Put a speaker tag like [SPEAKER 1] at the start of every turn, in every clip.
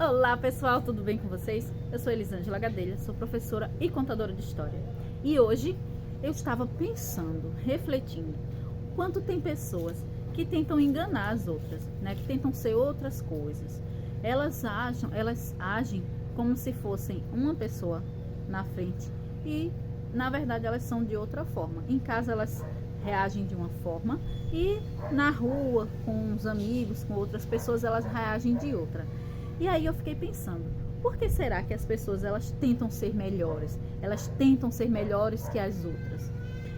[SPEAKER 1] Olá pessoal, tudo bem com vocês? Eu sou Elisângela Gadelha, sou professora e contadora de história. E hoje eu estava pensando, refletindo, quanto tem pessoas que tentam enganar as outras, né? Que tentam ser outras coisas. Elas agem como se fossem uma pessoa na frente e na verdade elas são de outra forma. Em casa elas reagem de uma forma e na rua, com os amigos, com outras pessoas, elas reagem de outra. E aí eu fiquei pensando, por que será que as pessoas elas tentam ser melhores? Elas tentam ser melhores que as outras.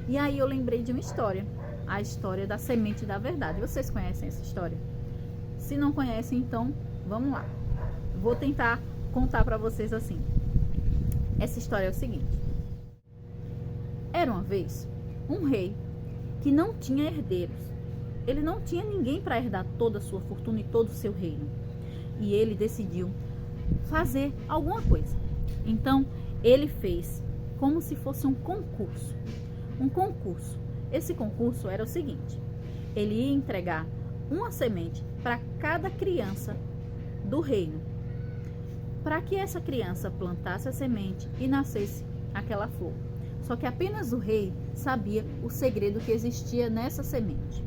[SPEAKER 1] E aí eu lembrei de uma história, a história da semente da verdade. Vocês conhecem essa história? Se não conhecem, então vamos lá. Vou tentar contar para vocês assim. Essa história é o seguinte. Era uma vez um rei que não tinha herdeiros. Ele não tinha ninguém para herdar toda a sua fortuna e todo o seu reino. E ele decidiu fazer alguma coisa. Então, ele fez como se fosse um concurso. Um concurso. Esse concurso era o seguinte: ele ia entregar uma semente para cada criança do reino, para que essa criança plantasse a semente e nascesse aquela flor. Só que apenas o rei sabia o segredo que existia nessa semente.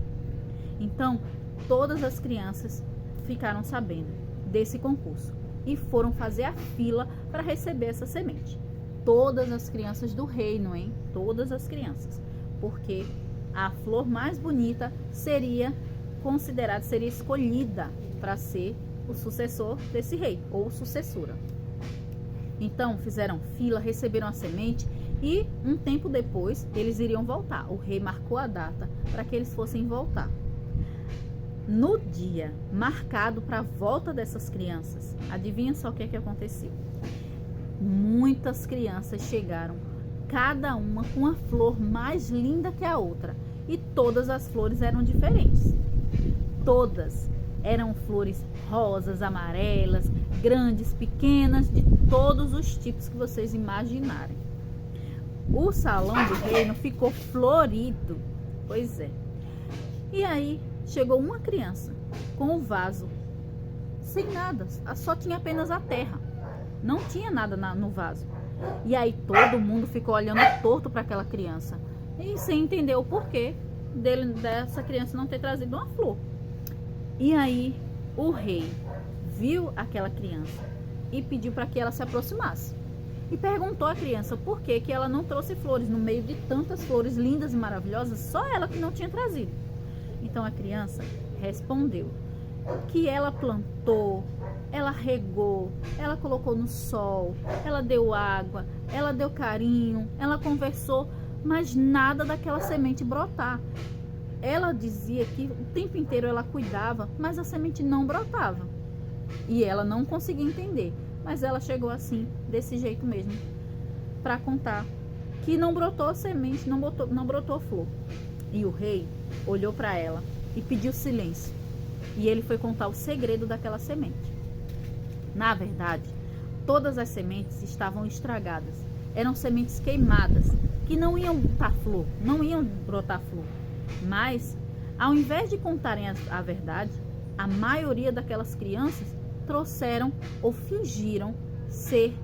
[SPEAKER 1] Então, todas as crianças ficaram sabendo desse concurso e foram fazer a fila para receber essa semente. Todas as crianças do reino, hein? Todas as crianças. Porque a flor mais bonita seria considerada, seria escolhida para ser o sucessor desse rei, ou sucessora. Então, fizeram fila, receberam a semente e um tempo depois eles iriam voltar. O rei marcou a data para que eles fossem voltar. No dia marcado para a volta dessas crianças, adivinha só o que é que aconteceu? Muitas crianças chegaram, cada uma com a flor mais linda que a outra. E todas as flores eram diferentes. Todas eram flores rosas, amarelas, grandes, pequenas, de todos os tipos que vocês imaginarem. O salão do reino ficou florido. Pois é. E aí chegou uma criança com o vaso sem nada, só tinha apenas a terra, não tinha nada no vaso. E aí todo mundo ficou olhando torto para aquela criança e sem entender o porquê dessa criança não ter trazido uma flor. E aí o rei viu aquela criança e pediu para que ela se aproximasse e perguntou à criança por que ela não trouxe flores no meio de tantas flores lindas e maravilhosas, só ela que não tinha trazido. Então a criança respondeu que ela plantou, ela regou, ela colocou no sol, ela deu água, ela deu carinho, ela conversou, mas nada daquela semente brotar. Ela dizia que o tempo inteiro ela cuidava, mas a semente não brotava. E ela não conseguia entender, mas ela chegou assim, desse jeito mesmo, para contar que não brotou semente, não brotou flor. E o rei olhou para ela e pediu silêncio. E ele foi contar o segredo daquela semente. Na verdade, todas as sementes estavam estragadas. Eram sementes queimadas, que não iam botar flor, não iam brotar flor. Mas, ao invés de contarem a verdade, a maioria daquelas crianças trouxeram ou fingiram ser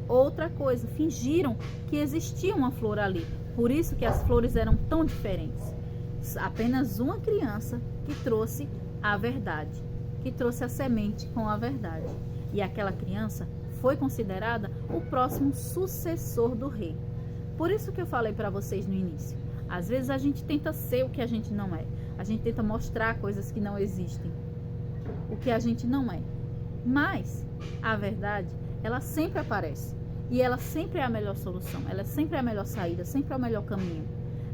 [SPEAKER 1] outra coisa. Fingiram que existia uma flor ali. Por isso que as flores eram tão diferentes. Apenas uma criança que trouxe a verdade, que trouxe a semente com a verdade. E aquela criança foi considerada o próximo sucessor do rei. Por isso que eu falei para vocês no início. Às vezes a gente tenta ser o que a gente não é. A gente tenta mostrar coisas que não existem, o que a gente não é. Mas a verdade, ela sempre aparece. E ela sempre é a melhor solução. Ela sempre é a melhor saída, sempre é o melhor caminho.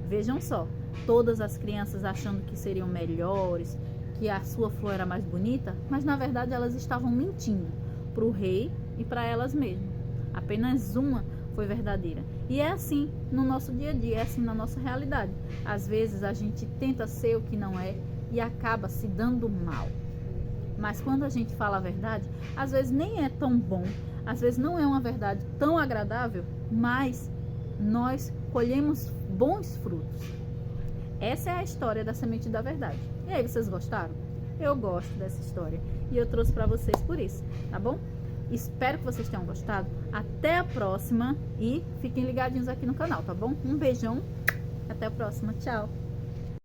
[SPEAKER 1] Vejam só, todas as crianças achando que seriam melhores, que a sua flor era mais bonita, mas na verdade elas estavam mentindo para o rei e para elas mesmas. Apenas uma foi verdadeira. E é assim no nosso dia a dia, é assim na nossa realidade. Às vezes a gente tenta ser o que não é e acaba se dando mal. Mas quando a gente fala a verdade, às vezes nem é tão bom, às vezes não é uma verdade tão agradável, mas nós colhemos bons frutos. Essa é a história da semente da verdade. E aí, vocês gostaram? Eu gosto dessa história e eu trouxe para vocês por isso, tá bom? Espero que vocês tenham gostado. Até a próxima e fiquem ligadinhos aqui no canal, tá bom? Um beijão, até a próxima, tchau!